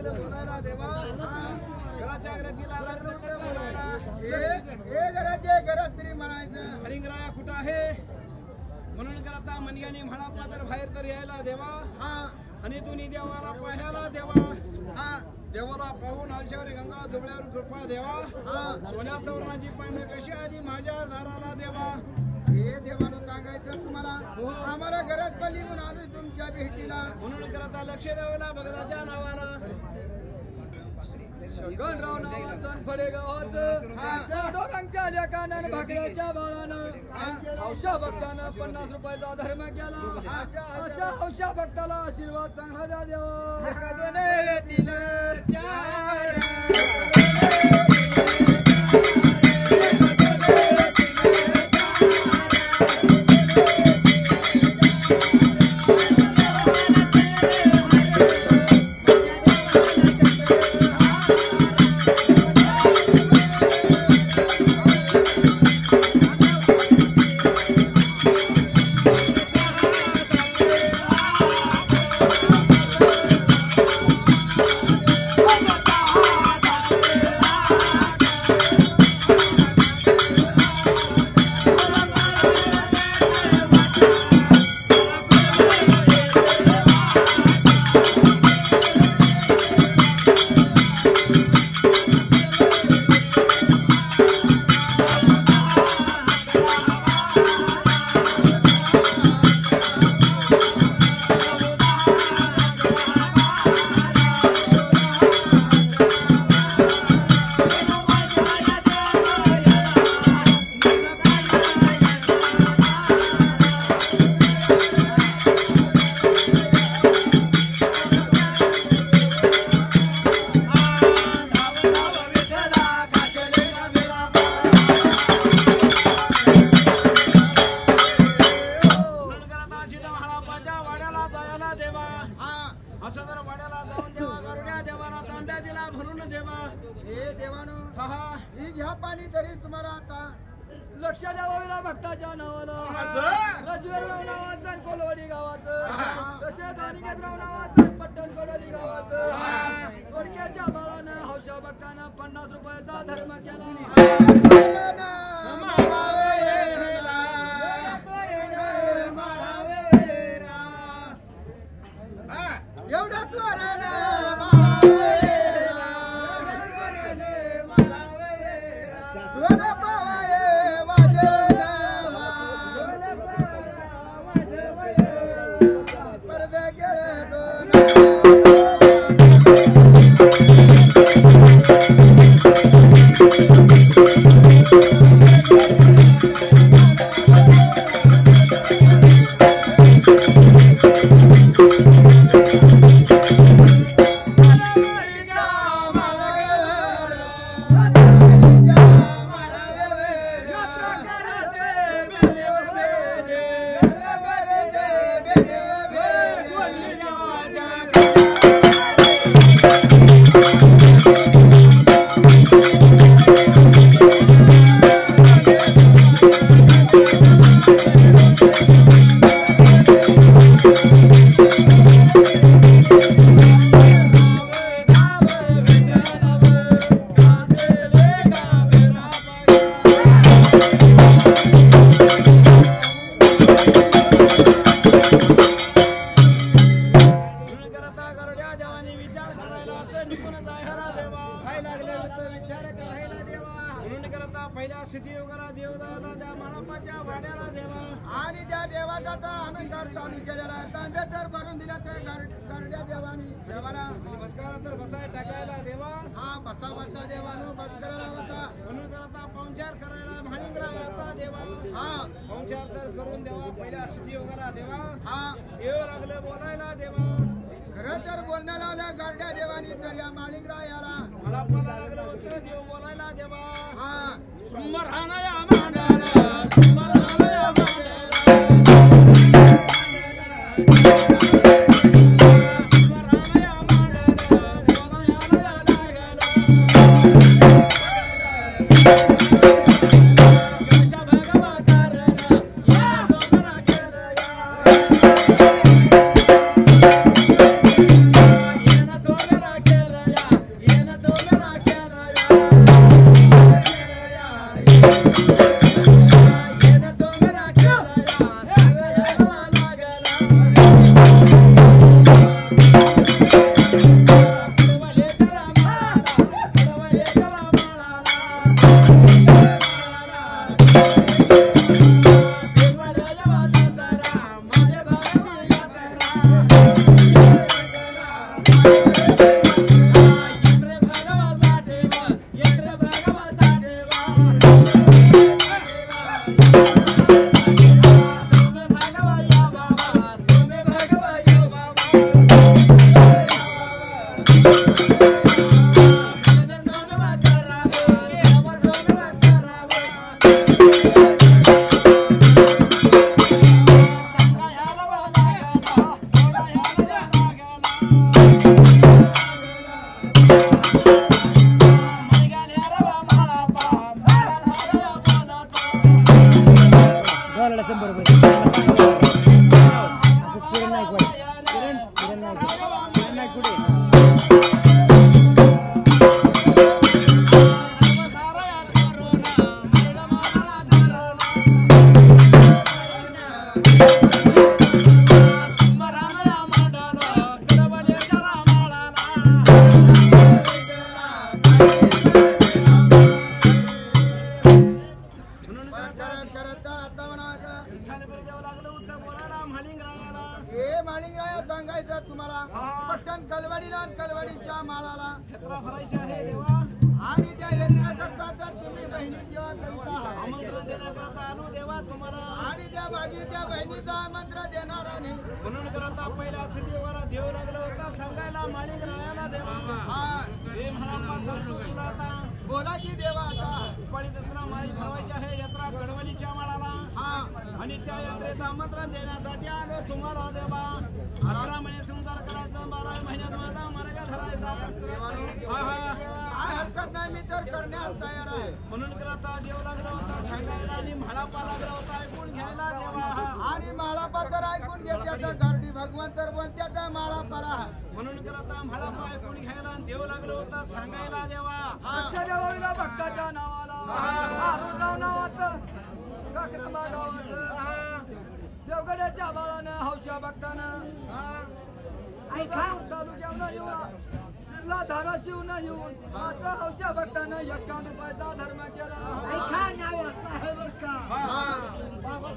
लागलं बोलायला देवा घराच्या ग्रतीला लागलं होतं बोलायला घरात तरी म्हणायचं हरिंगराया कुठं आहे म्हणून करता मनग्याने म्हणापा तर बाहेर तर यायला देवा आणि तुम्ही देवाला पाहायला देवा देवाला पाहून आलशावरी गंगा दुबळ्यावर कृपा देवा सोन्या सवर्णाची पानं कशी आली माझ्या घराला देवा हे देवानं सांगायचं तुम्हाला आम्हाला घरात पडली म्हणून आलोय तुमच्या भेटीला म्हणून करता लक्ष द्यावला भगताच्या नावाला गणराव नावाचं फडे गावाचं डोरांच्या लेकानं भाकऱ्याच्या बाळानं हौशा भक्तानं 50 रुपयाचा धर्म केला अशा हौशा भक्ताला आशीर्वाद चांगला द्या लक्ष द्यावा भक्ताच्या नावाला रजवीरराव नावाचं कोलवाडी गावाचं तसेच अनिकेतराव नावाचं पट्टण कोडोली गावाचं थोडक्याच्या बाळानं हौशा भक्तानं 50 रुपयाचा धर्म केला एवढा पहिल्या स्थिती योगाला देवदाला त्या माणपाच्या वाड्याला देवा आणि त्या देवाचा तर आनंद चालू केलेला आहे तांब्या तर भरून दिला त्या गारड्या देवानी देवाला बसकारा तर बसाय टाकायला देवा बसा देवानो बसकाराला बसा म्हणून करता पाहुणचार करायला भाणिंगरायाचा देवा पाहुणचार तर करून देवा पहिल्या स्थिती योगाला देवा देव लागलं बोलायला देवा खरं तर बोलण्याला लावल्या गारड्या देवानी तर या माळिंगरायाला माळापाला लागलं होतं देव बोलायला देवा केला सांगायचं तुम्हाला पट्टण कलवडीला आणि कलवडीच्या माळाला यात्रा भरायची आहे देवा आणि त्या यात्रेकरता जर तुम्ही बहिणी जेव्हा करीत आहात आमंत्रण देण्याकरता आलो देवा तुम्हाला आणि त्या भागीरथ्या बहिणीचं आमंत्रण देणार आणि म्हणून करता पहिल्या देवाला देव लागला होता सांगायला माणिक रायाला देवा हे म्हणा तुला आता बोला की देवा आता दिवाळी दसरा माळी भरवायची आहे यात्रा कडवलीच्या माळाला आणि त्या यात्रेचं आमंत्रण देण्यासाठी आलो तुम्हाला देवा 11 महिने संसार करायचा 12 महिन्यात माझा मार्ग धरायचा काय हरकत नाही मी तर करण्यास तयार आहे म्हणून करता देव लागला होता सांगायला आणि म्हाळापा लागला होता ऐकून घ्यायला देवा आणि माळापा तर ऐकून घेत्याचं गारडी भगवंत तर बोलत्याचा माळापाला म्हणून करता म्हाळापा ऐकून घ्यायला आणि देव लागला होता सांगायला देवा देवाला भक्ताच्या नावाला आरुणराव नावाचं काक्रबा गावाचं देवगड्याच्या बाळानं हौशा भक्तानं तालुक्याला येऊन जिल्हा धाराशिवून येऊन असं हौशा भक्तानं 51 रुपयाचा धर्म केला बाबा